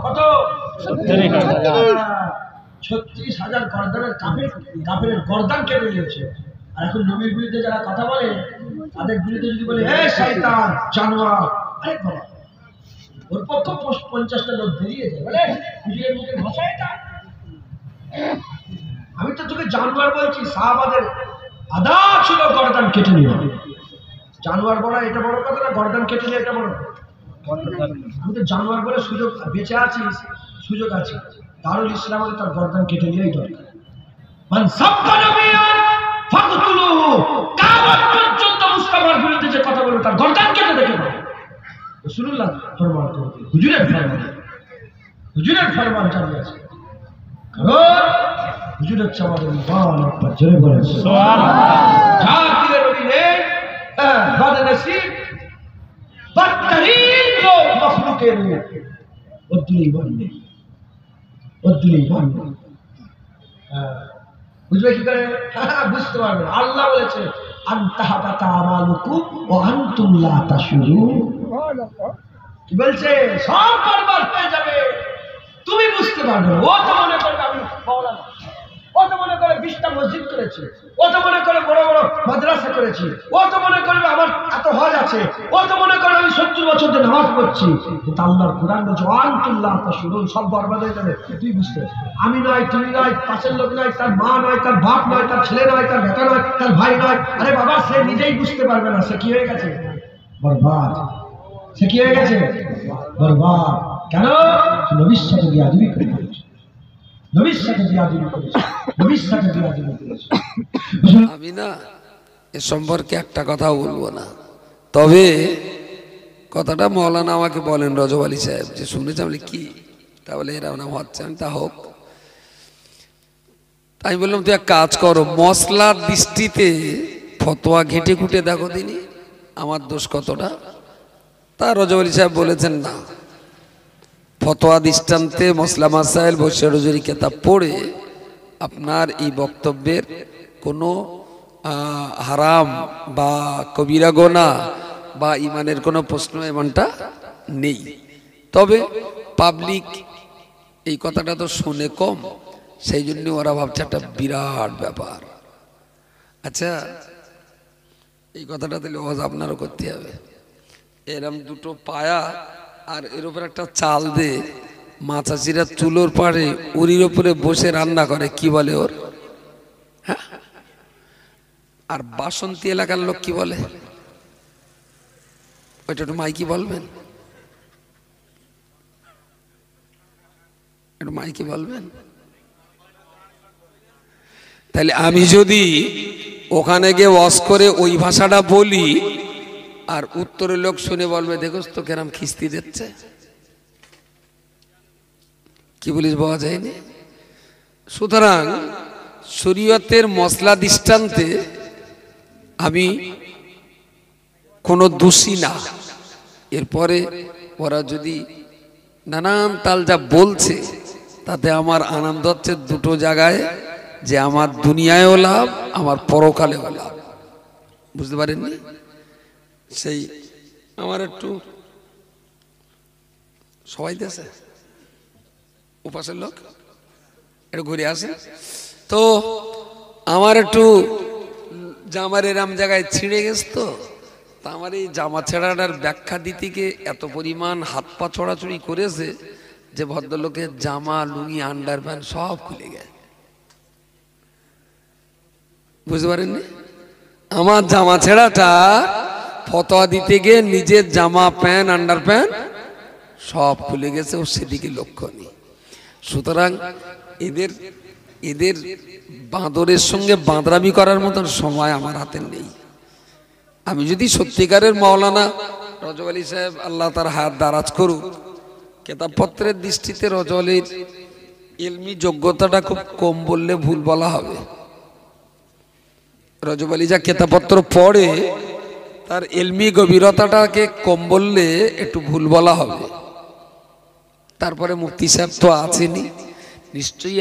কত 36,000 গর্দানের কাফেরের গর্দান কেটে নিয়েছে। আর এখন নবীর বিরুদ্ধে যারা কথা বলে তাদের বিরুদ্ধে যদি বলে হে শয়তান জানোয়ার, আরে বাবা ওর পক্ষ 50টা লোক বেরিয়ে যায় বলে হুজুরের মুখের ভাষা এটা। আমি তো তোকে জানোয়ার বলছি, সাহাবাদের আদা ছিল গর্দান কেটে নিয়ে। জানোয়ার বলা এটা বড় কথা না, গর্দান কেটে নিয়ে এটা বড়। আমি তো জানোয়ার বলে সুযোগ বেঁচে আছিস, সুযোগ আছে। দারুল ইসলাম তার গর্দান কেটে নিয়েই দরকার। মান সাব্বা নবিয়ান ফাকতুলুহু, কিয়ামত পর্যন্ত মুস্তাফার বিরুদ্ধে যে কথা বলবে তার গর্দান কেটে দেখে পাবে। রাসূলুল্লাহ ফরমান করতে হুজুরের ফরমান চালিয়ে আছে। কারণ হুজুরের চাওয়ার ইমান একবার জোরে বলেন সুবহানাল্লাহ। জাতির নবী নেই, বদনসিব बदतरीन लोग मखलूक बुझे कि करे बुझते पारबेन। आल्लाह बोलेছে আনতাহাবাতা আমালুকুম ওয়া আনতুম লা তাশউরুন। কি বলছে? সব বরবাদ হয়ে যাবে, তুমি বুঝতে পারবে না। ও তো মনে করবে আমি মাওলানা, ও তো মনে করে 20টা মসজিদ করেছে, ও তো মনে করে বড় বড় মাদ্রাসা করেছি, ও তো মনে করবে আমার এত হজ আছে, ও তো মনে করে আমি 70 বছর ধরে নামাজ পড়ছি। কিন্তু আল্লাহর কোরআন বলছে আনতুল্লাহ তাশউরুন, সব বরবাদ হয়ে যাবে তুই বুঝতে। আমি নয়, তুমি নয়, পাশের লোক নয়, তার মা নয়, তার বাপ নয়, তার ছেলে নয়, তার বেটা নয়, তার ভাই নয়। আরে বাবা সে নিজেই বুঝতে পারবে না, সে কি হয়ে গেছে? বরবাদ। সে কি হয়ে গেছে? বরবাদ। কেন? নবীর সাথে বিয়াদবি করেছে, নবীর সাথে বিয়াদবি করেছে, নবীর সাথে বিয়াদবি করেছে। আমি না এ সম্পর্কে একটা কথাও বলবো না, তবে কথাটা মৌলানা আমাকে বলেন রজব আলী সাহেব যে শুনেছি। আমি কি তাহলে এরা নাম হচ্ছে, আমি তা হোক। আমি বললাম তুই এক কাজ করো, মশলার দৃষ্টিতে ফতোয়া ঘেটে ঘুটে দেখো দিনই আমার দোষ কতটা। তা রজব আলী সাহেব বলেছেন না, ফতোয়া দৃষ্টান্তে মসলা মাসাইল বৈশ্যরজুরি কেতাব পড়ে আপনার এই বক্তব্যের কোনো হারাম বা কবিরা গোনা বা ইমানের কোনো প্রশ্ন এমনটা নেই। তবে পাবলিক এই কথাটা তো শুনে কম, সেই জন্য ওরা ভাবছে একটা বিরাট ব্যাপার। আচ্ছা এই কথাটা তাহলে ওয়াজ আপনারও করতে হবে। এরম দুটো পায়া আর এর উপর একটা চাল দে, মাছাচিরা চুলোর পাড়ে উড়ির উপরে বসে রান্না করে, কি বলে ওর? হ্যাঁ, আর বাসন্তী এলাকার লোক কি বলে ওইটা একটু মাইকি বলবেন, একটু মাইকি বলবেন। তাহলে আমি যদি ওখানে গিয়ে ওয়াজ করে ওই ভাষাটা বলি আর উত্তরের লোক শুনে বলবে দেখোস তো কেরাম খিস্তি দিচ্ছে, কি বলিস পাওয়া যায়নি। সুতরাং শরীয়তের মসলা দৃষ্টান্তে আমি কোনো দোষী না। এরপরে ওরা যদি নানান তাল যা বলছে তাতে আমার আনন্দ হচ্ছে দুটো জায়গায়, যে আমার দুনিয়ায়ও লাভ আমার পরকালেও লাভ। বুঝতে পারেননি? সেই আমার একটু সবাই দেশে উপাসের লোক একটু ঘুরে আসে, তো আমার একটু জামার এরাম জায়গায় ছিঁড়ে গেছে, তো আমার এই জামা ছেঁড়াটার ব্যাখ্যা দিতে গিয়ে এত পরিমাণ হাত পা ছড়াছড়ি করেছে যে ভদ্রলোকের জামা লুঙ্গি আন্ডার প্যান্ট সব খুলে গেছে। বুঝতে পারেননি? আমার জামা ছেঁড়াটা ফতোয়া দিতে গিয়ে নিজের জামা প্যান্ট আন্ডার প্যান্ট সব খুলে গেছে, ও সেদিকে লক্ষ্য নেই। সুতরাং এদের বাঁদরের সঙ্গে বাঁদরামি করার মতন সময় আমার হাতে নেই। আমি যদি সত্যিকারের মাওলানা রজব আলী সাহেব আল্লাহ তার হাত দারাজ করুক, কেতাবপত্রের দৃষ্টিতে রজব আলীর ইলমি যোগ্যতাটা খুব কম বললে ভুল বলা হবে। রজব আলী যা কেতাবপত্র পড়ে তার ইলমি গভীরতাটাকে কম বললে একটু ভুল বলা হবে। তারপরে মুফতি সাহেব তো আছেনই, নিশ্চয়ই